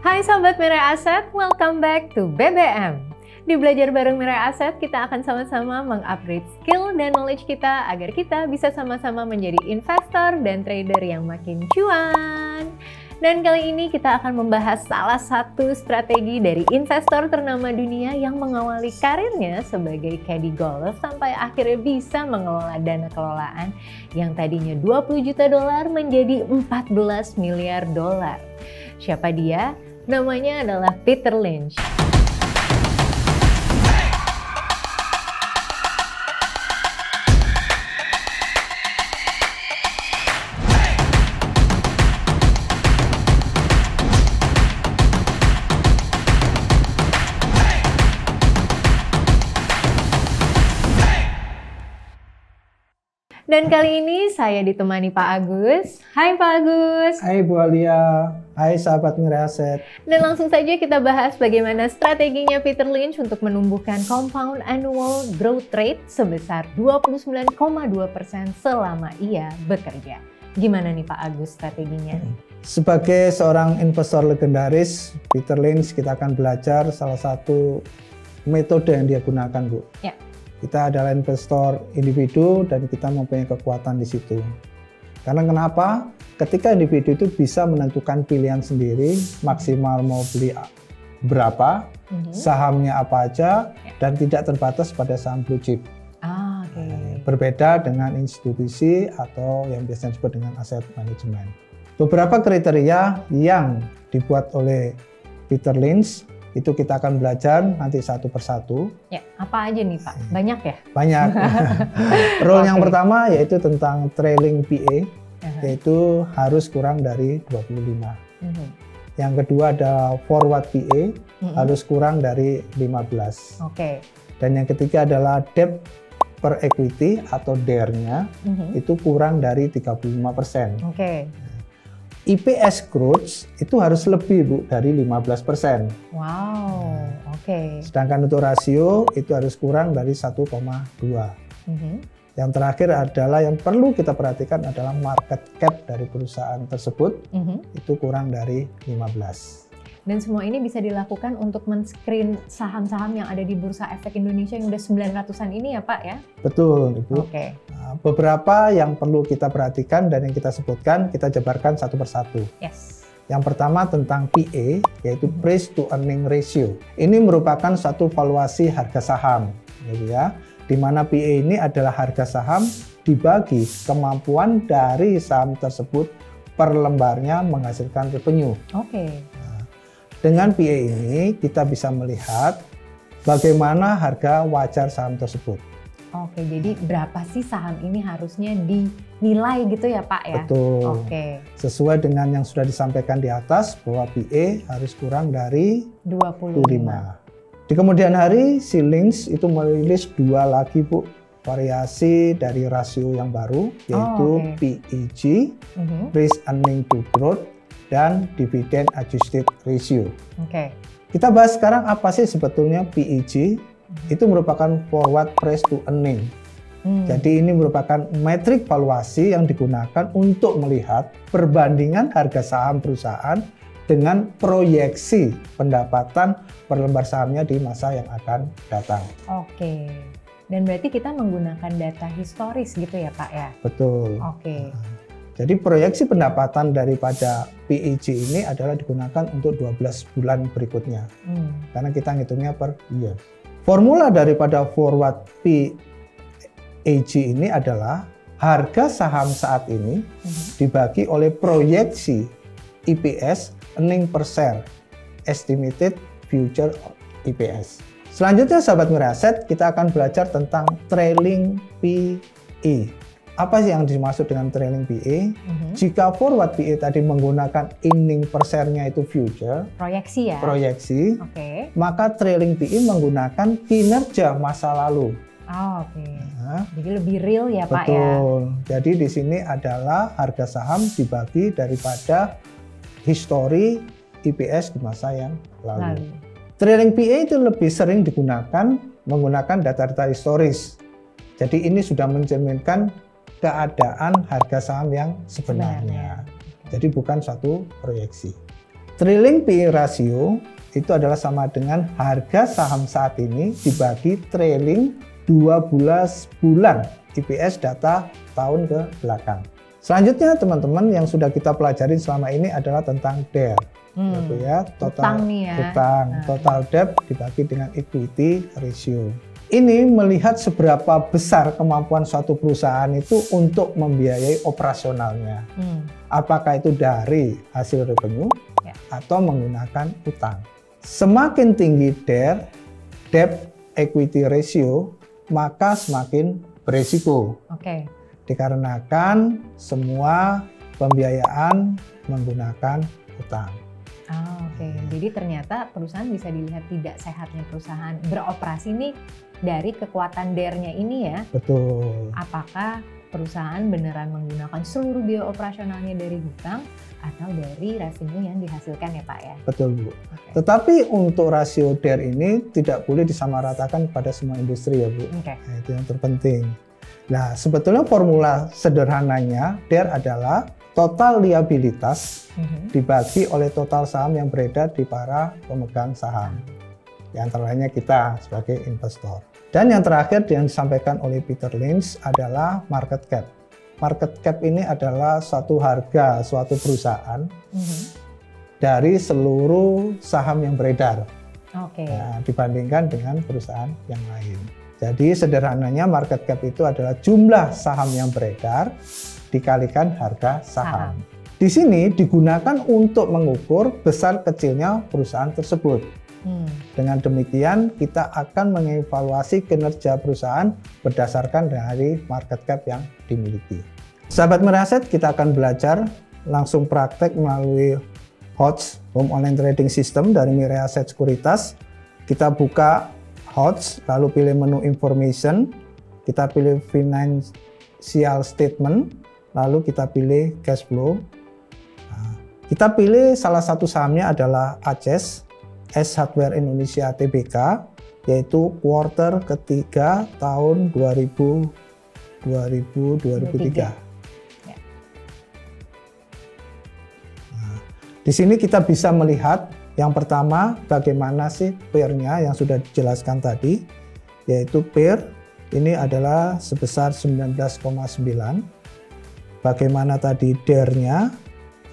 Hai Sobat Mirai Aset, welcome back to BBM. Di Belajar Bareng Mirai Aset, kita akan sama-sama mengupgrade skill dan knowledge kita agar kita bisa sama-sama menjadi investor dan trader yang makin cuan. Dan kali ini kita akan membahas salah satu strategi dari investor ternama dunia yang mengawali karirnya sebagai caddy golf sampai akhirnya bisa mengelola dana kelolaan yang tadinya 20 juta dolar menjadi 14 miliar dolar. Siapa dia? Namanya adalah Peter Lynch. Dan kali ini saya ditemani Pak Agus. Hai Pak Agus. Hai Bu Alia. Hai sahabat Mirai Aset. Dan langsung saja kita bahas bagaimana strateginya Peter Lynch untuk menumbuhkan compound annual growth rate sebesar 29,2% selama ia bekerja. Gimana nih Pak Agus strateginya? Sebagai seorang investor legendaris, Peter Lynch, kita akan belajar salah satu metode yang dia gunakan, Bu. Ya. Kita adalah investor individu dan kita mempunyai kekuatan di situ. Karena kenapa? Ketika individu itu bisa menentukan pilihan sendiri, maksimal mau beli berapa, sahamnya apa aja, dan tidak terbatas pada saham blue chip. Berbeda dengan institusi atau yang biasanya disebut dengan aset manajemen. Beberapa kriteria yang dibuat oleh Peter Lynch itu kita akan belajar nanti satu persatu. Ya, apa aja nih Pak? Banyak ya? Banyak. Rule yang pertama yaitu tentang trailing PE, yaitu harus kurang dari 25. Yang kedua ada forward PE, harus kurang dari 15. Dan yang ketiga adalah debt per equity atau DER-nya, itu kurang dari 35%. EPS growth itu harus lebih Bu dari 15%. Wow, Sedangkan untuk rasio itu harus kurang dari 1,2. Yang terakhir adalah yang perlu kita perhatikan adalah market cap dari perusahaan tersebut itu kurang dari 15. Dan semua ini bisa dilakukan untuk men-screen saham-saham yang ada di Bursa Efek Indonesia yang udah 900-an ini ya Pak ya? Betul Ibu. Nah, beberapa yang perlu kita perhatikan dan yang kita sebutkan, kita jabarkan satu persatu. Yang pertama tentang PE, yaitu Price to Earning Ratio. Ini merupakan satu valuasi harga saham, gitu ya. Di mana PE ini adalah harga saham dibagi kemampuan dari saham tersebut per lembarnya menghasilkan revenue. Dengan PE ini kita bisa melihat bagaimana harga wajar saham tersebut. Jadi berapa sih saham ini harusnya dinilai gitu ya Pak ya? Betul. Sesuai dengan yang sudah disampaikan di atas bahwa PE harus kurang dari 25. Di kemudian hari si Lynch itu merilis dua lagi Bu variasi dari rasio yang baru, yaitu PEG, Price Earning to Growth, dan Dividend Adjusted Ratio. Kita bahas sekarang apa sih sebetulnya PEG. Itu merupakan forward price to earning. Jadi ini merupakan metrik valuasi yang digunakan untuk melihat perbandingan harga saham perusahaan dengan proyeksi pendapatan per lembar sahamnya di masa yang akan datang. Dan berarti kita menggunakan data historis gitu ya Pak ya? Betul. Jadi proyeksi pendapatan daripada PEG ini adalah digunakan untuk 12 bulan berikutnya. Karena kita ngitungnya per year. Formula daripada forward PEG ini adalah harga saham saat ini dibagi oleh proyeksi EPS, earning per share, estimated future EPS. Selanjutnya sahabat Mirai Aset, kita akan belajar tentang trailing PE. Apa sih yang dimaksud dengan trailing PE? Jika forward PE tadi menggunakan earning per share-nya itu future, proyeksi ya? Proyeksi. Maka trailing PE menggunakan kinerja masa lalu. Jadi lebih real ya Pak ya? Betul. Jadi di sini adalah harga saham dibagi daripada histori EPS di masa yang lalu. Trailing PE itu lebih sering digunakan menggunakan data-data historis. Jadi ini sudah mencerminkan keadaan harga saham yang sebenarnya. Jadi bukan suatu proyeksi. Trailing PE ratio itu adalah sama dengan harga saham saat ini dibagi trailing 12 bulan EPS data tahun ke belakang. Selanjutnya teman-teman yang sudah kita pelajari selama ini adalah tentang DER. Gitu ya, total utang, total debt dibagi dengan equity ratio. Ini melihat seberapa besar kemampuan suatu perusahaan itu untuk membiayai operasionalnya. Apakah itu dari hasil revenue atau menggunakan utang. Semakin tinggi DER, debt equity ratio, maka semakin beresiko. Dikarenakan semua pembiayaan menggunakan utang. Jadi ternyata perusahaan bisa dilihat tidak sehatnya perusahaan beroperasi nih dari kekuatan DER-nya ini ya. Betul. Apakah perusahaan beneran menggunakan seluruh biaya operasionalnya dari hutang atau dari revenue yang dihasilkan ya Pak ya? Betul Bu. Tetapi untuk rasio DER ini tidak boleh disamaratakan pada semua industri ya Bu. Nah, itu yang terpenting. Nah sebetulnya formula sederhananya DER adalah total liabilitas dibagi oleh total saham yang beredar di para pemegang saham. Di antaranya kita sebagai investor. Dan yang terakhir yang disampaikan oleh Peter Lynch adalah market cap. Market cap ini adalah suatu harga suatu perusahaan dari seluruh saham yang beredar. Nah, dibandingkan dengan perusahaan yang lain. Jadi sederhananya market cap itu adalah jumlah saham yang beredar dikalikan harga saham. Di sini digunakan untuk mengukur besar kecilnya perusahaan tersebut. Dengan demikian kita akan mengevaluasi kinerja perusahaan berdasarkan dari market cap yang dimiliki. Sahabat Mirai Aset, kita akan belajar langsung praktek melalui HOTS Home Online Trading System dari Mirai Aset Sekuritas. Kita buka HOTS, lalu pilih menu Information, kita pilih Financial Statement, lalu kita pilih Cash Flow. Nah, kita pilih salah satu sahamnya adalah ACES, S Hardware Indonesia Tbk, yaitu kuartal ketiga tahun 2003. Nah, di sini kita bisa melihat yang pertama bagaimana sih PER-nya yang sudah dijelaskan tadi, yaitu PER ini adalah sebesar 19,9. Bagaimana tadi DER-nya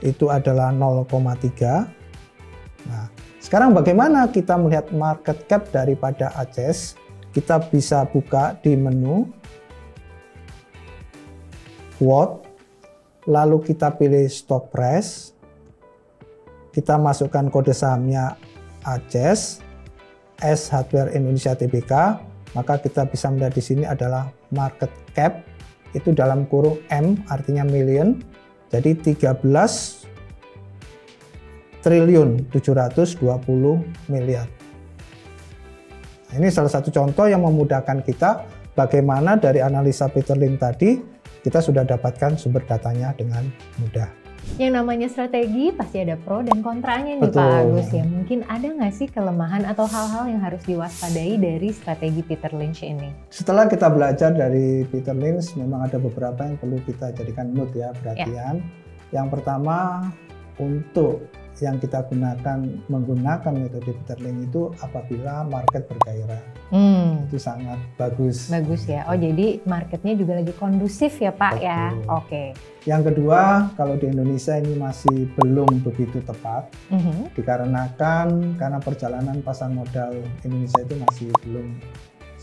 itu adalah 0,3. Nah, sekarang bagaimana kita melihat market cap daripada ACES? Kita bisa buka di menu quote, lalu kita pilih stock price, kita masukkan kode sahamnya ACES, S Hardware Indonesia Tbk, maka kita bisa melihat di sini adalah market cap itu dalam kurung M artinya million, jadi 13 triliun 720 miliar. Nah, ini salah satu contoh yang memudahkan kita bagaimana dari analisa Peter Lynch tadi kita sudah dapatkan sumber datanya dengan mudah. Yang namanya strategi pasti ada pro dan kontranya nih Pak Agus ya. Mungkin ada nggak sih kelemahan atau hal-hal yang harus diwaspadai dari strategi Peter Lynch ini? Setelah kita belajar dari Peter Lynch, memang ada beberapa yang perlu kita jadikan note ya, perhatian. Yang pertama, untuk yang kita menggunakan metode Peter Lynch itu apabila market bergairah. Itu sangat bagus. Bagus ya. Oh, jadi marketnya juga lagi kondusif ya Pak. Betul. Ya. Oke. Yang kedua, kalau di Indonesia ini masih belum begitu tepat, dikarenakan karena perjalanan pasar modal Indonesia itu masih belum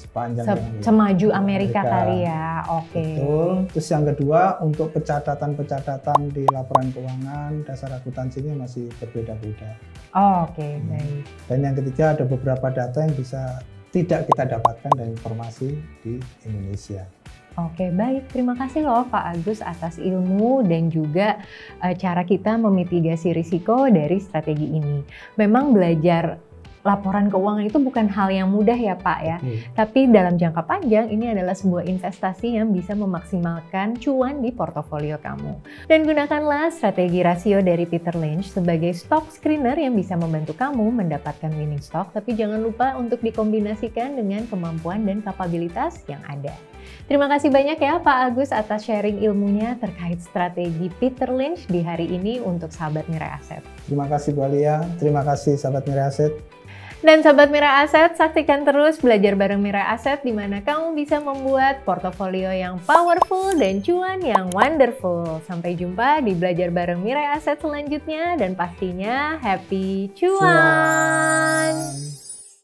sepanjang semaju Amerika kali ya. Oke. Betul. Terus yang kedua, untuk pencatatan di laporan keuangan dasar akuntansinya masih berbeda-beda. Oke, baik. Dan yang ketiga, ada beberapa data yang bisa tidak kita dapatkan dari informasi di Indonesia. Oke, baik. Terima kasih loh Pak Agus atas ilmu dan juga cara kita memitigasi risiko dari strategi ini. Memang belajar laporan keuangan itu bukan hal yang mudah ya Pak ya. Tapi dalam jangka panjang ini adalah sebuah investasi yang bisa memaksimalkan cuan di portofolio kamu. Dan gunakanlah strategi rasio dari Peter Lynch sebagai stock screener yang bisa membantu kamu mendapatkan winning stock. Tapi jangan lupa untuk dikombinasikan dengan kemampuan dan kapabilitas yang ada. Terima kasih banyak ya Pak Agus atas sharing ilmunya terkait strategi Peter Lynch di hari ini untuk sahabat Mirai Aset. Terima kasih Bu Alia, terima kasih sahabat Mirai Aset. Dan Sobat Mirai Aset, saksikan terus belajar bareng Mirai Aset di mana kamu bisa membuat portofolio yang powerful dan cuan yang wonderful. Sampai jumpa di belajar bareng Mirai Aset selanjutnya dan pastinya happy cuan!